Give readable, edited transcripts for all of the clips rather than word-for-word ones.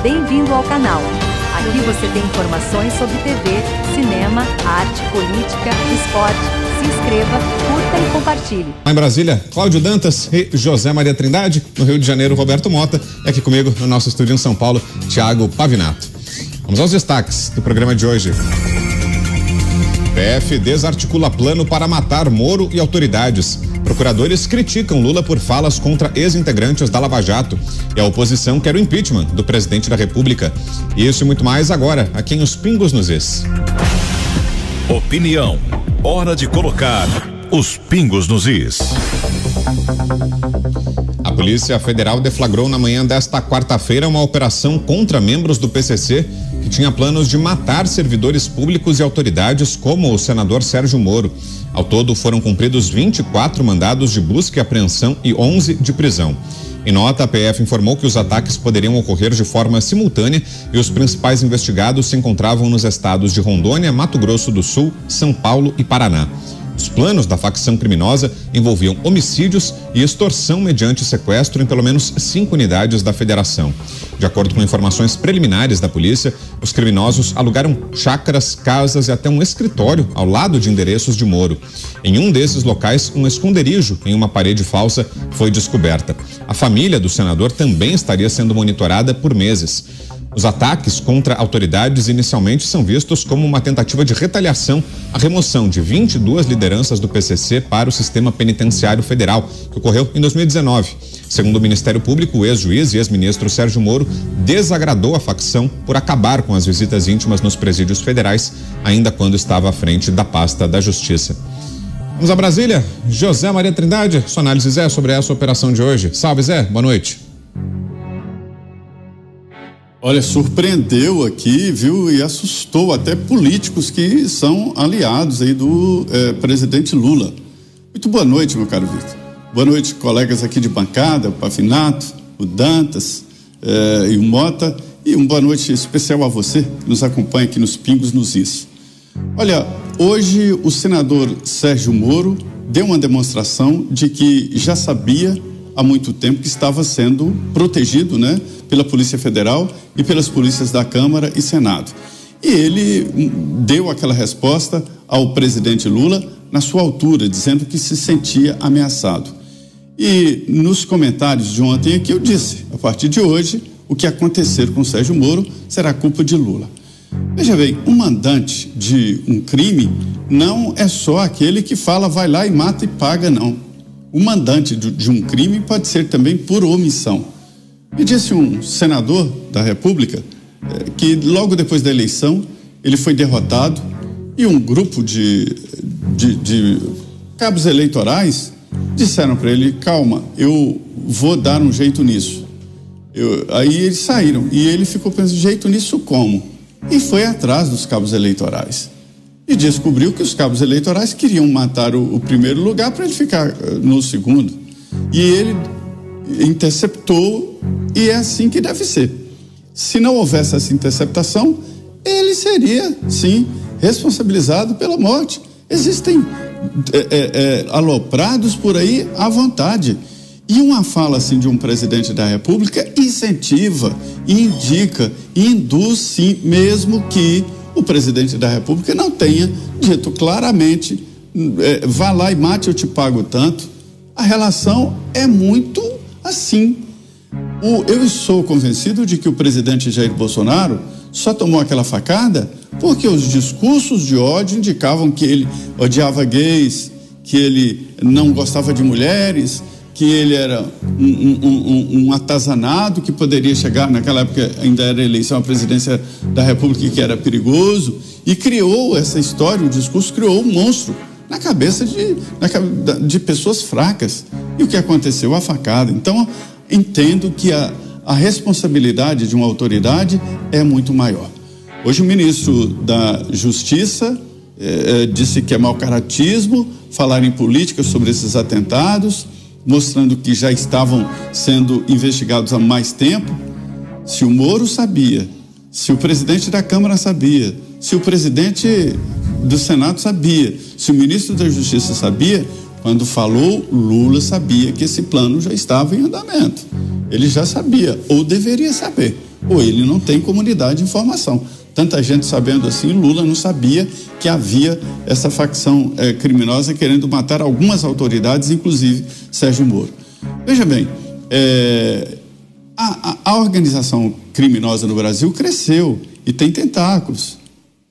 Bem-vindo ao canal. Aqui você tem informações sobre TV, cinema, arte, política, esporte. Se inscreva, curta e compartilhe. Em Brasília, Cláudio Dantas e José Maria Trindade. No Rio de Janeiro, Roberto Mota. E aqui comigo, no nosso estúdio em São Paulo, Thiago Pavinato. Vamos aos destaques do programa de hoje. PF desarticula plano para matar Moro e autoridades. Procuradores criticam Lula por falas contra ex-integrantes da Lava Jato. E a oposição quer o impeachment do presidente da República. Isso e muito mais agora, aqui em Os Pingos nos Is. Opinião. Hora de colocar os pingos nos is. A Polícia Federal deflagrou na manhã desta quarta-feira uma operação contra membros do PCC que tinha planos de matar servidores públicos e autoridades como o senador Sérgio Moro. Ao todo foram cumpridos 24 mandados de busca e apreensão e 11 de prisão. Em nota, a PF informou que os ataques poderiam ocorrer de forma simultânea e os principais investigados se encontravam nos estados de Rondônia, Mato Grosso do Sul, São Paulo e Paraná. Os planos da facção criminosa envolviam homicídios e extorsão mediante sequestro em pelo menos 5 unidades da federação. De acordo com informações preliminares da polícia, os criminosos alugaram chácaras, casas e até um escritório ao lado de endereços de Moro. Em um desses locais, um esconderijo em uma parede falsa foi descoberta. A família do senador também estaria sendo monitorada por meses. Os ataques contra autoridades inicialmente são vistos como uma tentativa de retaliação à remoção de 22 lideranças do PCC para o sistema penitenciário federal, que ocorreu em 2019. Segundo o Ministério Público, o ex-juiz e ex-ministro Sérgio Moro desagradou a facção por acabar com as visitas íntimas nos presídios federais, ainda quando estava à frente da pasta da Justiça. Vamos a Brasília. José Maria Trindade, sua análise, Zé, sobre essa operação de hoje. Salve, Zé, boa noite. Olha, surpreendeu aqui, viu, e assustou até políticos que são aliados aí do presidente Lula. Muito boa noite, meu caro Vitor. Boa noite, colegas aqui de bancada, o Pavinato, o Dantas e o Mota, e uma boa noite especial a você que nos acompanha aqui nos Pingos nos Is. Olha, hoje o senador Sérgio Moro deu uma demonstração de que já sabia há muito tempo que estava sendo protegido, né, pela Polícia Federal e pelas polícias da Câmara e Senado. E ele deu aquela resposta ao presidente Lula na sua altura, dizendo que se sentia ameaçado. E nos comentários de ontem aqui eu disse, a partir de hoje, o que acontecer com o Sérgio Moro será culpa de Lula. Veja bem, um mandante de um crime não é só aquele que fala vai lá e mata e paga, não. O mandante de um crime pode ser também por omissão. Me disse um senador da República que logo depois da eleição ele foi derrotado e um grupo de cabos eleitorais disseram para ele, calma, eu vou dar um jeito nisso. Aí eles saíram e ele ficou pensando, jeito nisso como? E foi atrás dos cabos eleitorais. E descobriu que os cabos eleitorais queriam matar o primeiro lugar para ele ficar no segundo. E ele interceptou, e é assim que deve ser. Se não houvesse essa interceptação, ele seria, sim, responsabilizado pela morte. Existem aloprados por aí à vontade. E uma fala assim de um presidente da República incentiva, indica, induz sim, mesmo que o presidente da República não tenha dito claramente, vá lá e mate, eu te pago tanto. A relação é muito assim. Eu sou convencido de que o presidente Jair Bolsonaro só tomou aquela facada porque os discursos de ódio indicavam que ele odiava gays, que ele não gostava de mulheres, que ele era um atazanado que poderia chegar, naquela época ainda era eleição à presidência da República, que era perigoso, e criou essa história, o discurso criou um monstro na cabeça de pessoas fracas. E o que aconteceu? A facada. Então, entendo que a responsabilidade de uma autoridade é muito maior. Hoje o ministro da Justiça disse que é mau caratismo falar em política sobre esses atentados, mostrando que já estavam sendo investigados há mais tempo. Se o Moro sabia, se o presidente da Câmara sabia, se o presidente do Senado sabia, se o ministro da Justiça sabia, quando falou, Lula sabia que esse plano já estava em andamento. Ele já sabia, ou deveria saber. ou ele não tem comunidade de informação. Tanta gente sabendo assim, Lula não sabia que havia essa facção criminosa querendo matar algumas autoridades, inclusive Sérgio Moro. Veja bem, a organização criminosa no Brasil cresceu e tem tentáculos,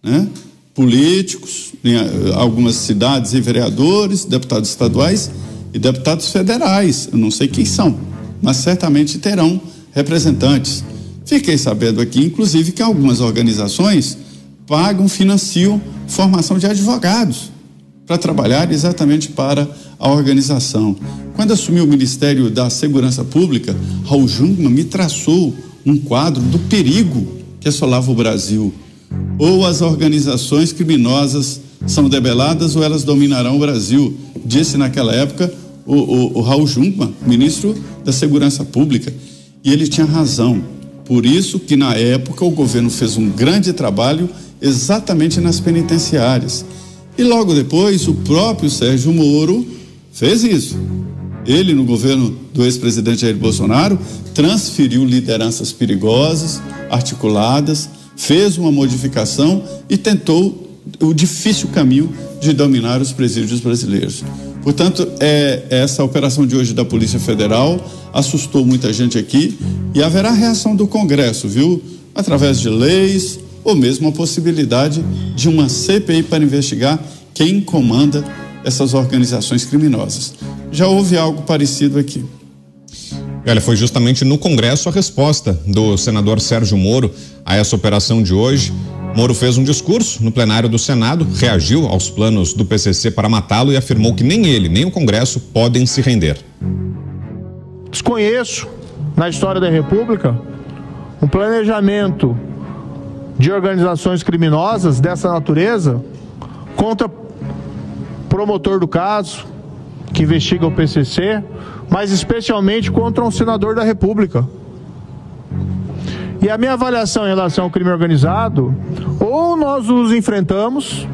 né? Políticos, em algumas cidades e vereadores, deputados estaduais e deputados federais. Eu não sei quem são, mas certamente terão representantes. Fiquei sabendo aqui, inclusive, que algumas organizações financiam formação de advogados para trabalhar exatamente para a organização. Quando assumi o Ministério da Segurança Pública, Raul Jungmann me traçou um quadro do perigo que assolava o Brasil. Ou as organizações criminosas são debeladas ou elas dominarão o Brasil, disse naquela época o Raul Jungmann, ministro da Segurança Pública, e ele tinha razão. Por isso que na época o governo fez um grande trabalho exatamente nas penitenciárias. E logo depois o próprio Sérgio Moro fez isso. Ele, no governo do ex-presidente Jair Bolsonaro, transferiu lideranças perigosas, articuladas, fez uma modificação e tentou o difícil caminho de dominar os presídios brasileiros. Portanto, essa operação de hoje da Polícia Federal assustou muita gente aqui e haverá reação do Congresso, viu? Através de leis ou mesmo a possibilidade de uma CPI para investigar quem comanda essas organizações criminosas. Já houve algo parecido aqui. Olha, foi justamente no Congresso a resposta do senador Sérgio Moro a essa operação de hoje. Moro fez um discurso no plenário do Senado, reagiu aos planos do PCC para matá-lo e afirmou que nem ele, nem o Congresso podem se render. Desconheço, na história da República, um planejamento de organizações criminosas dessa natureza contra promotor do caso, que investiga o PCC, mas especialmente contra um senador da República. E a minha avaliação em relação ao crime organizado, ou nós os enfrentamos,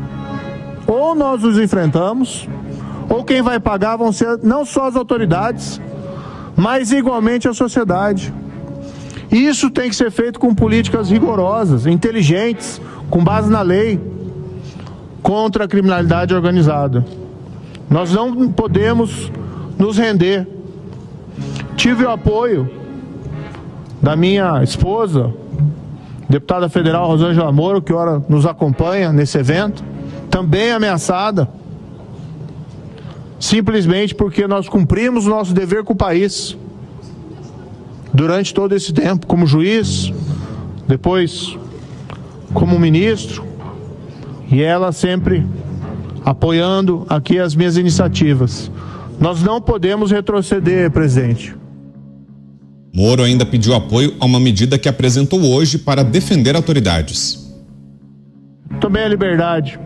ou quem vai pagar vão ser não só as autoridades, mas igualmente a sociedade. E isso tem que ser feito com políticas rigorosas, inteligentes, com base na lei, contra a criminalidade organizada. Nós não podemos nos render. Tive o apoio da minha esposa, deputada federal Rosângela Moro, que ora nos acompanha nesse evento, também ameaçada, simplesmente porque nós cumprimos o nosso dever com o país durante todo esse tempo, como juiz, depois como ministro, e ela sempre apoiando aqui as minhas iniciativas. Nós não podemos retroceder, presidente. Moro ainda pediu apoio a uma medida que apresentou hoje para defender autoridades. Tomei a liberdade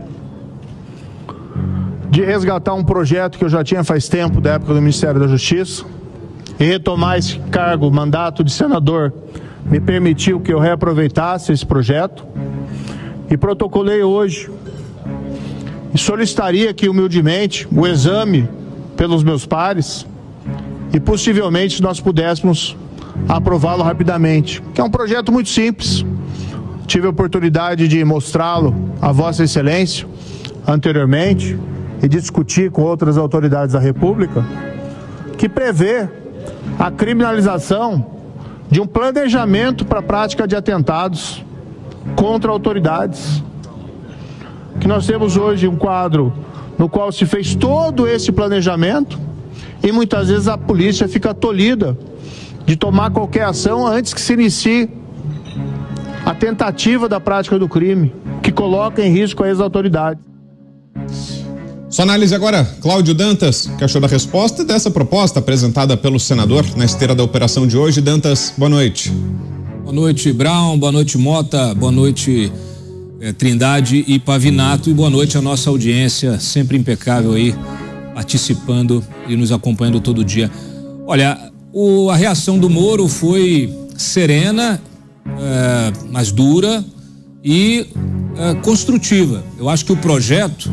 de resgatar um projeto que eu já tinha faz tempo, da época do Ministério da Justiça, e retomar esse cargo, mandato de senador, me permitiu que eu reaproveitasse esse projeto, e protocolei hoje, e solicitaria aqui humildemente o exame pelos meus pares, e possivelmente nós pudéssemos aprová-lo rapidamente, que é um projeto muito simples. Tive a oportunidade de mostrá-lo a Vossa Excelência anteriormente e discutir com outras autoridades da República, que prevê a criminalização de um planejamento para a prática de atentados contra autoridades. Que nós temos hoje um quadro no qual se fez todo esse planejamento e muitas vezes a polícia fica tolhida de tomar qualquer ação antes que se inicie a tentativa da prática do crime, que coloca em risco as autoridades. Sua análise agora, Cláudio Dantas, que achou da resposta dessa proposta apresentada pelo senador na esteira da operação de hoje. Dantas, boa noite. Boa noite, Brown, boa noite, Mota, boa noite, Trindade e Pavinato, e boa noite à nossa audiência, sempre impecável aí, participando e nos acompanhando todo dia. Olha, a reação do Moro foi serena, mas dura e construtiva. Eu acho que o projeto,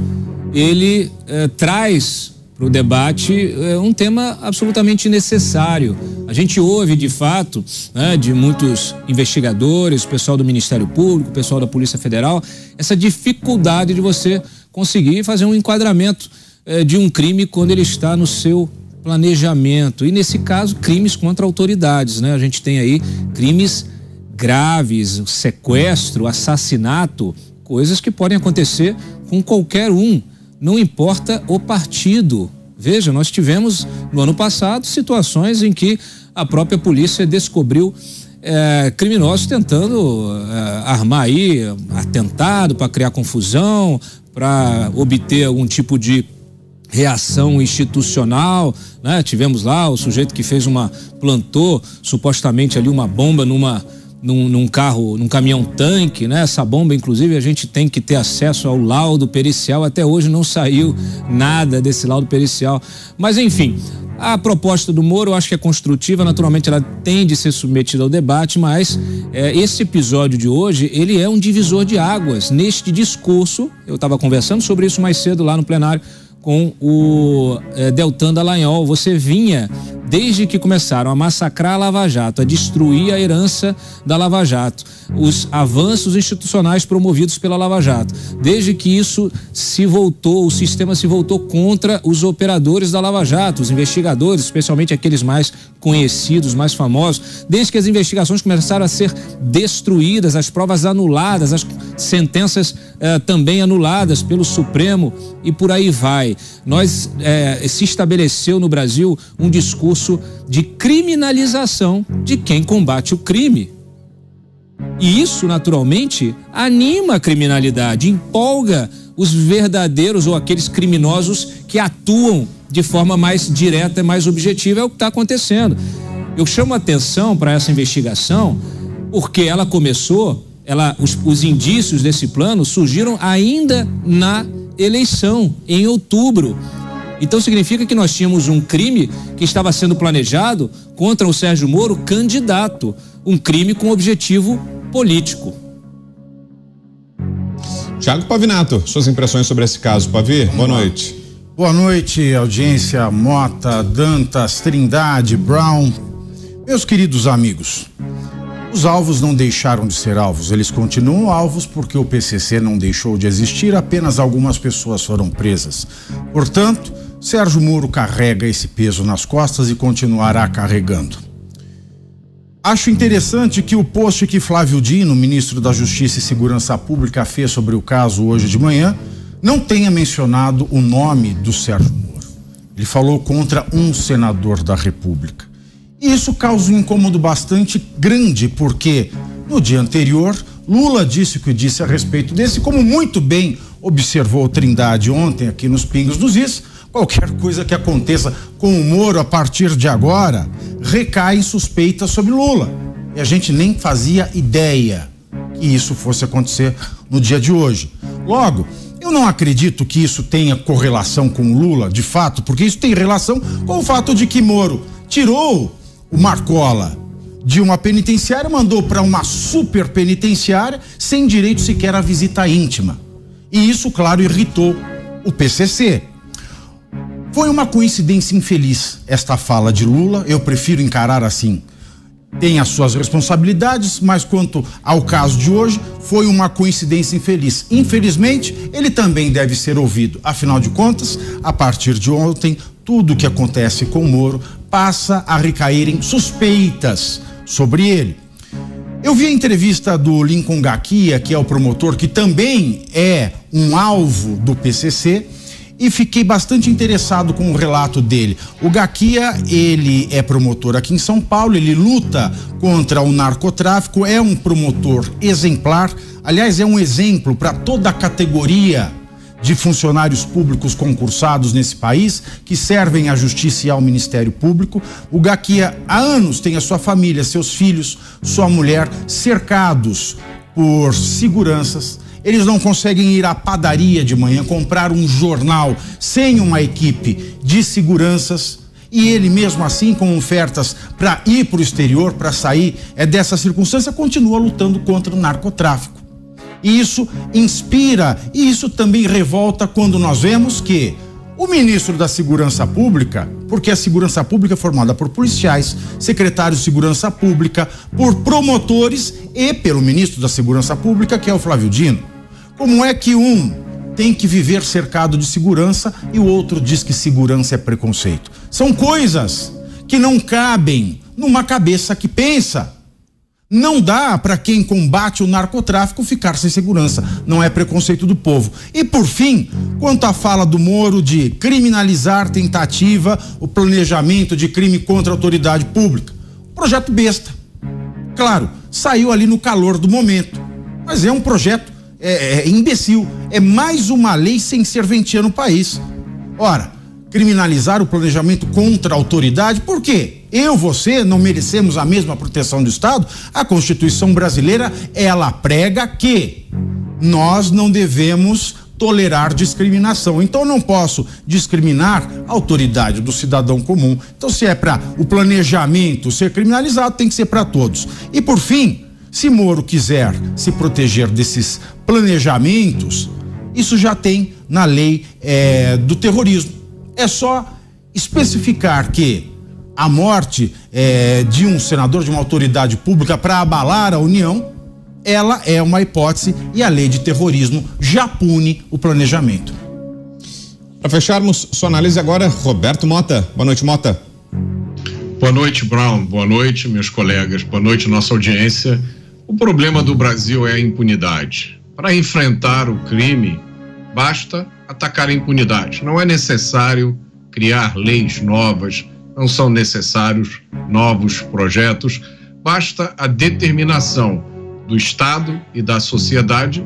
ele traz o debate um tema absolutamente necessário. A gente ouve, de fato, né, de muitos investigadores, o pessoal do Ministério Público, o pessoal da Polícia Federal, essa dificuldade de você conseguir fazer um enquadramento de um crime quando ele está no seu planejamento. E, nesse caso, crimes contra autoridades, né? A gente tem aí crimes graves, sequestro, assassinato, coisas que podem acontecer com qualquer um. Não importa o partido. Veja, nós tivemos no ano passado situações em que a própria polícia descobriu criminosos tentando armar aí atentado para criar confusão, para obter algum tipo de reação institucional, né? Tivemos lá o sujeito que plantou supostamente ali uma bomba num carro, num caminhão tanque, né? Essa bomba, inclusive, a gente tem que ter acesso ao laudo pericial. Até hoje não saiu nada desse laudo pericial. Mas, enfim, a proposta do Moro eu acho que é construtiva, naturalmente ela tem de ser submetida ao debate, mas esse episódio de hoje, ele é um divisor de águas neste discurso. Eu estava conversando sobre isso mais cedo lá no plenário com o Deltan Dallagnol. Você vinha, desde que começaram a massacrar a Lava Jato, a destruir a herança da Lava Jato, os avanços institucionais promovidos pela Lava Jato, desde que isso o sistema se voltou contra os operadores da Lava Jato, os investigadores, especialmente aqueles mais conhecidos, mais famosos, desde que as investigações começaram a ser destruídas, as provas anuladas, as sentenças também anuladas pelo Supremo e por aí vai. Se estabeleceu no Brasil um discurso de criminalização de quem combate o crime. E isso, naturalmente, anima a criminalidade, empolga os verdadeiros ou aqueles criminosos que atuam de forma mais direta e mais objetiva. É o que está acontecendo. Eu chamo a atenção para essa investigação porque ela começou, os indícios desse plano surgiram ainda na eleição, em outubro. Então significa que nós tínhamos um crime que estava sendo planejado contra o Sérgio Moro, candidato, um crime com objetivo político. Thiago Pavinato, suas impressões sobre esse caso. Pavi, boa noite. Boa noite, audiência, Mota, Dantas, Trindade, Brown. Meus queridos amigos, os alvos não deixaram de ser alvos, eles continuam alvos porque o PCC não deixou de existir, apenas algumas pessoas foram presas. Portanto, Sérgio Moro carrega esse peso nas costas e continuará carregando. Acho interessante que o post que Flávio Dino, ministro da Justiça e Segurança Pública, fez sobre o caso hoje de manhã, não tenha mencionado o nome do Sérgio Moro. Ele falou contra um senador da República. E isso causa um incômodo bastante grande, porque no dia anterior, Lula disse o que disse a respeito desse, como muito bem observou Trindade ontem aqui nos Pingos dos Is, qualquer coisa que aconteça com o Moro a partir de agora recai em suspeita sobre Lula. E a gente nem fazia ideia que isso fosse acontecer no dia de hoje. Logo, eu não acredito que isso tenha correlação com Lula, de fato, porque isso tem relação com o fato de que Moro tirou o Marcola de uma penitenciária, mandou para uma super penitenciária sem direito sequer à visita íntima. E isso, claro, irritou o PCC. Foi uma coincidência infeliz esta fala de Lula, eu prefiro encarar assim. Tem as suas responsabilidades, mas quanto ao caso de hoje, foi uma coincidência infeliz. Infelizmente, ele também deve ser ouvido. Afinal de contas, a partir de ontem, tudo que acontece com o Moro passa a recair em suspeitas sobre ele. Eu vi a entrevista do Lincoln Gakia, que é o promotor, que também é um alvo do PCC, e fiquei bastante interessado com o relato dele. O Gakia, ele é promotor aqui em São Paulo, ele luta contra o narcotráfico, é um promotor exemplar, aliás, é um exemplo para toda a categoria de funcionários públicos concursados nesse país, que servem à justiça e ao Ministério Público. O Gakia há anos tem a sua família, seus filhos, sua mulher cercados por seguranças. Eles não conseguem ir à padaria de manhã comprar um jornal sem uma equipe de seguranças, e ele mesmo assim, com ofertas para ir para o exterior, para sair dessa circunstância, continua lutando contra o narcotráfico. E isso inspira, e isso também revolta quando nós vemos que O ministro da Segurança Pública, porque a Segurança Pública é formada por policiais, secretários de Segurança Pública, por promotores e pelo ministro da Segurança Pública, que é o Flávio Dino. Como é que um tem que viver cercado de segurança e o outro diz que segurança é preconceito? São coisas que não cabem numa cabeça que pensa. Não dá para quem combate o narcotráfico ficar sem segurança. Não é preconceito do povo. E por fim, quanto à fala do Moro de criminalizar tentativa, o planejamento de crime contra a autoridade pública. Projeto besta. Claro, saiu ali no calor do momento. Mas é um projeto imbecil. É mais uma lei sem serventia no país. Ora, criminalizar o planejamento contra a autoridade, por quê? Você não merecemos a mesma proteção do Estado? A Constituição brasileira, ela prega que nós não devemos tolerar discriminação. Então eu não posso discriminar a autoridade do cidadão comum. Então, se é para o planejamento ser criminalizado, tem que ser para todos. E por fim, se Moro quiser se proteger desses planejamentos, isso já tem na lei do terrorismo. É só especificar que a morte de um senador, de uma autoridade pública para abalar a União, ela é uma hipótese e a lei de terrorismo já pune o planejamento. Para fecharmos, sua análise agora, Roberto Mota. Boa noite, Mota. Boa noite, Brown. Boa noite, meus colegas. Boa noite, nossa audiência. O problema do Brasil é a impunidade. Para enfrentar o crime, basta atacar a impunidade. Não é necessário criar leis novas, não são necessários novos projetos, basta a determinação do Estado e da sociedade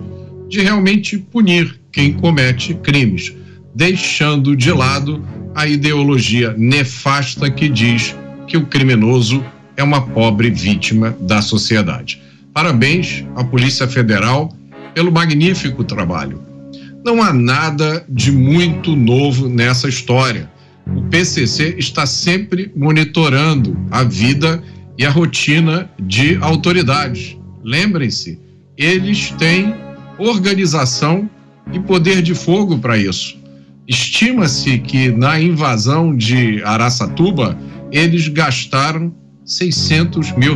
de realmente punir quem comete crimes, deixando de lado a ideologia nefasta que diz que o criminoso é uma pobre vítima da sociedade. Parabéns à Polícia Federal pelo magnífico trabalho. Não há nada de muito novo nessa história. O PCC está sempre monitorando a vida e a rotina de autoridades. Lembrem-se, eles têm organização e poder de fogo para isso. Estima-se que na invasão de Araçatuba, eles gastaram R$600 mil.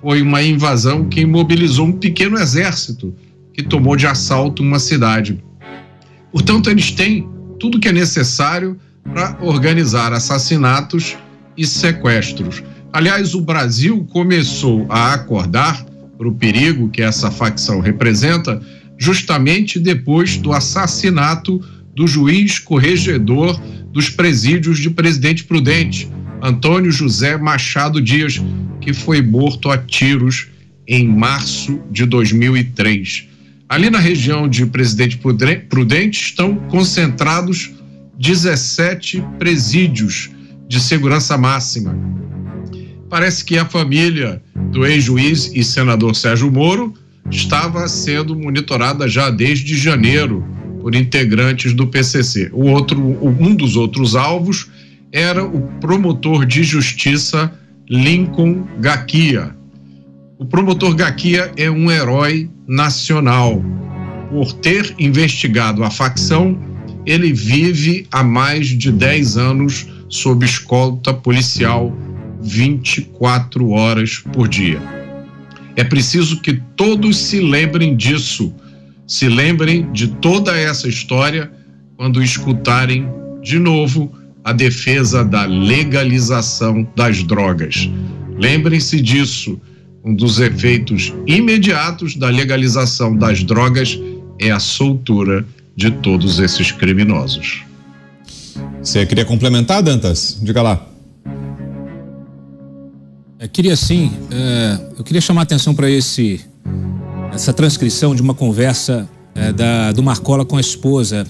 Foi uma invasão que imobilizou um pequeno exército que tomou de assalto uma cidade. Portanto, eles têm tudo que é necessário para organizar assassinatos e sequestros. Aliás, o Brasil começou a acordar para o perigo que essa facção representa justamente depois do assassinato do juiz corregedor dos presídios de Presidente Prudente, Antônio José Machado Dias, que foi morto a tiros em março de 2003. Ali na região de Presidente Prudente estão concentrados 17 presídios de segurança máxima. Parece que a família do ex-juiz e senador Sérgio Moro estava sendo monitorada já desde janeiro por integrantes do PCC. Um dos outros alvos era o promotor de justiça Lincoln Gaquia. O promotor Gaquia é um herói nacional. Por ter investigado a facção, ele vive há mais de 10 anos sob escolta policial 24 horas por dia. É preciso que todos se lembrem disso, se lembrem de toda essa história quando escutarem de novo a defesa da legalização das drogas. Lembrem-se disso. Um dos efeitos imediatos da legalização das drogas é a soltura de todos esses criminosos. Você queria complementar, Dantas? Diga lá. Queria sim. Eu queria chamar a atenção para essa transcrição de uma conversa do Marcola com a esposa.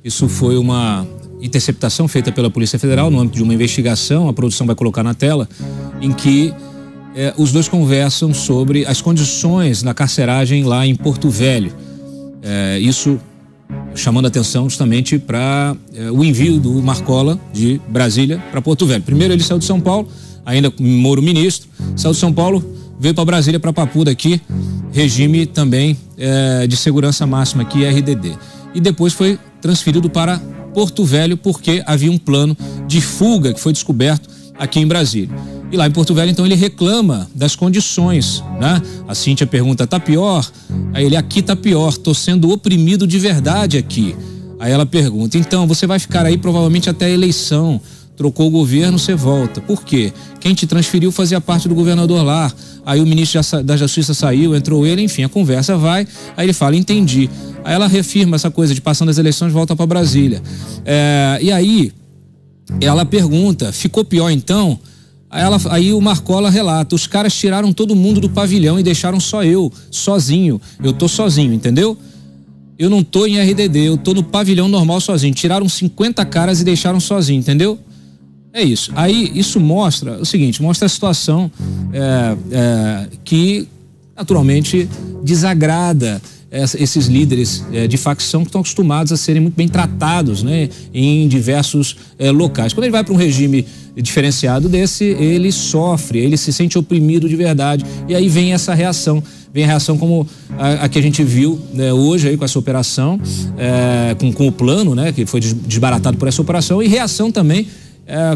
Isso foi uma interceptação feita pela Polícia Federal no âmbito de uma investigação, a produção vai colocar na tela, em que os dois conversam sobre as condições na carceragem lá em Porto Velho. Isso chamando a atenção justamente para o envio do Marcola de Brasília para Porto Velho. Primeiro ele saiu de São Paulo, ainda Moro ministro, saiu de São Paulo, veio para Brasília, para Papuda aqui, regime também de segurança máxima aqui, RDD. E depois foi transferido para Porto Velho, porque havia um plano de fuga que foi descoberto aqui em Brasília. E lá em Porto Velho, então, ele reclama das condições, né? A Cíntia pergunta, tá pior? Aí ele, aqui tá pior, tô sendo oprimido de verdade aqui. Aí ela pergunta, então, você vai ficar aí provavelmente até a eleição, trocou o governo, você volta. Por quê? Quem te transferiu fazia parte do governador lá. Aí o ministro da Justiça saiu, entrou ele, enfim, a conversa vai. Aí ele fala, entendi. Aí ela reafirma essa coisa de passando as eleições, volta para Brasília. E aí ela pergunta, ficou pior então? Aí o Marcola relata, os caras tiraram todo mundo do pavilhão e deixaram só eu, sozinho. Eu tô sozinho, entendeu? Eu não tô em RDD, eu tô no pavilhão normal sozinho. Tiraram 50 caras e deixaram sozinho, entendeu? É isso. Aí isso mostra o seguinte, mostra a situação que naturalmente desagrada esses líderes de facção que estão acostumados a serem muito bem tratados, né, em diversos locais. Quando ele vai para um regime diferenciado desse, ele sofre, ele se sente oprimido de verdade. E aí vem essa reação. Vem a reação como a que a gente viu, né, hoje aí com essa operação, com o plano, né, que foi desbaratado por essa operação, e reação também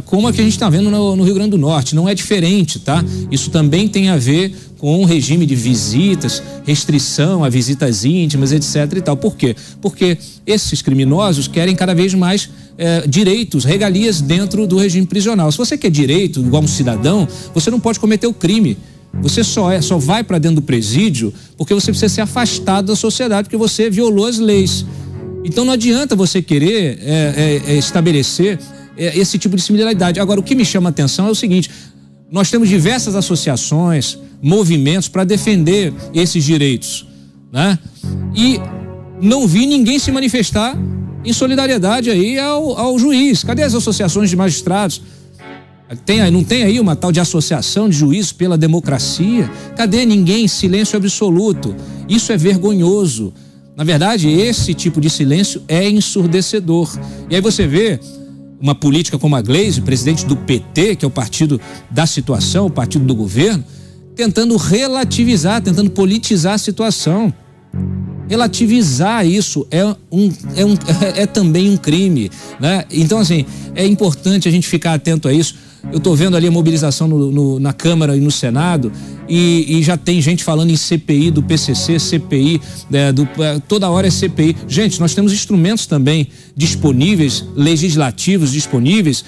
como a que a gente está vendo no Rio Grande do Norte. Não é diferente, tá? Isso também tem a ver com um regime de visitas, restrição a visitas íntimas, etc e tal. Por quê? Porque esses criminosos querem cada vez mais direitos, regalias dentro do regime prisional. Se você quer direito igual um cidadão, você não pode cometer o crime. Você só vai para dentro do presídio porque você precisa ser afastado da sociedade, porque você violou as leis. Então não adianta você querer estabelecer esse tipo de similaridade. Agora, o que me chama a atenção é o seguinte, nós temos diversas associações, movimentos para defender esses direitos, né? E não vi ninguém se manifestar em solidariedade aí ao juiz. Cadê as associações de magistrados? Não tem aí uma tal de associação de juízes pela democracia? Cadê ninguém? Silêncio absoluto. Isso é vergonhoso. Na verdade, esse tipo de silêncio é ensurdecedor. E aí você vê uma política como a Gleisi, presidente do PT, que é o partido da situação, o partido do governo, tentando relativizar, tentando politizar a situação. Relativizar isso é também um crime, né? Então, assim, é importante a gente ficar atento a isso. Eu estou vendo ali a mobilização na Câmara e no Senado e já tem gente falando em CPI do PCC, CPI, toda hora é CPI. Gente, nós temos instrumentos também disponíveis, legislativos disponíveis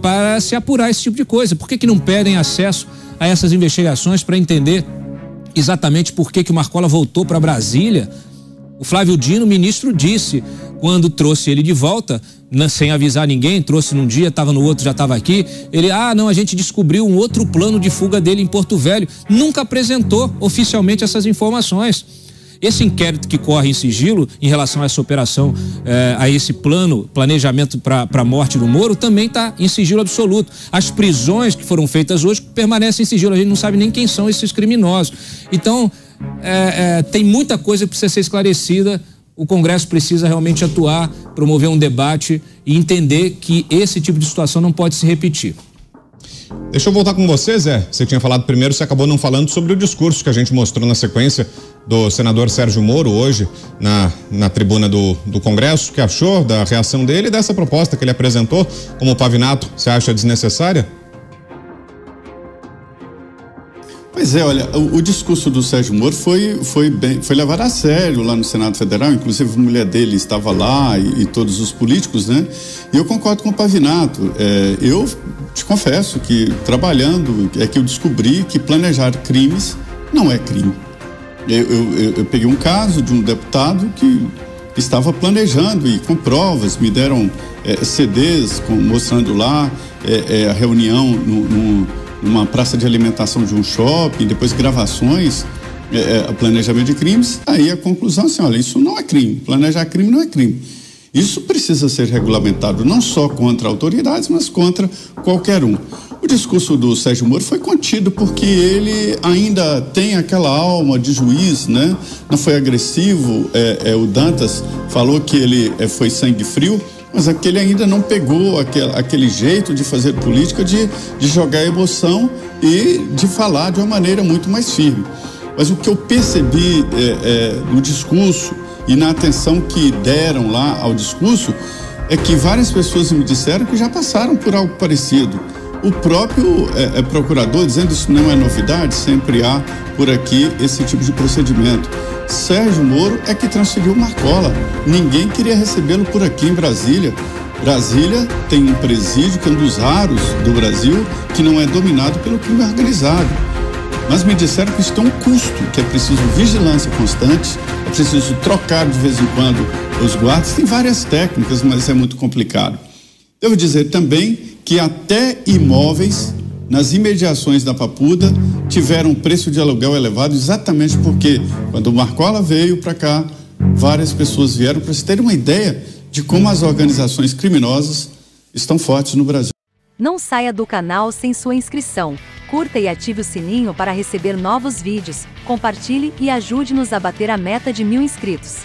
para se apurar esse tipo de coisa. Por que não pedem acesso a essas investigações para entender exatamente por que o Marcola voltou para Brasília? O Flávio Dino, ministro, disse, quando trouxe ele de volta, sem avisar ninguém, trouxe num dia, estava no outro, já estava aqui, ele, a gente descobriu um outro plano de fuga dele em Porto Velho, nunca apresentou oficialmente essas informações. Esse inquérito que corre em sigilo em relação a essa operação, a esse planejamento para a morte do Moro, também está em sigilo absoluto. As prisões que foram feitas hoje permanecem em sigilo, a gente não sabe nem quem são esses criminosos. Então, tem muita coisa que precisa ser esclarecida. O Congresso precisa realmente atuar, promover um debate e entender que esse tipo de situação não pode se repetir. Deixa eu voltar com você, Zé. Você tinha falado primeiro, você acabou não falando sobre o discurso que a gente mostrou na sequência do senador Sérgio Moro hoje na tribuna do Congresso. O que achou da reação dele e dessa proposta que ele apresentou como Pavinato? Você acha desnecessária? Pois é, olha, o discurso do Sérgio Moro foi levado a sério lá no Senado Federal, inclusive a mulher dele estava lá e todos os políticos, né? E eu concordo com o Pavinato. Eu te confesso que trabalhando que eu descobri que planejar crimes não é crime. Eu peguei um caso de um deputado que estava planejando e com provas, me deram CDs mostrando lá a reunião numa praça de alimentação de um shopping, depois gravações, planejamento de crimes. Aí a conclusão é assim, olha, isso não é crime, planejar crime não é crime. Isso precisa ser regulamentado não só contra autoridades, mas contra qualquer um. O discurso do Sérgio Moro foi contido porque ele ainda tem aquela alma de juiz, né? Não foi agressivo. O Dantas falou que ele foi sangue frio, mas aquele ainda não pegou aquele jeito de fazer política, de jogar emoção e de falar de uma maneira muito mais firme. Mas o que eu percebi no discurso e na atenção que deram lá ao discurso é que várias pessoas me disseram que já passaram por algo parecido. O próprio procurador dizendo isso não é novidade, sempre há por aqui esse tipo de procedimento. Sérgio Moro é que transferiu Marcola. Ninguém queria recebê-lo por aqui em Brasília. Brasília tem um presídio que é um dos raros do Brasil que não é dominado pelo crime organizado. Mas me disseram que isso tem um custo, que é preciso vigilância constante, é preciso trocar de vez em quando os guardas. Tem várias técnicas, mas é muito complicado. Devo dizer também que até imóveis nas imediações da Papuda tiveram preço de aluguel elevado exatamente porque quando o Marcola veio para cá, várias pessoas vieram para se terem uma ideia de como as organizações criminosas estão fortes no Brasil. Não saia do canal sem sua inscrição. Curta e ative o sininho para receber novos vídeos. Compartilhe e ajude-nos a bater a meta de 1000 inscritos.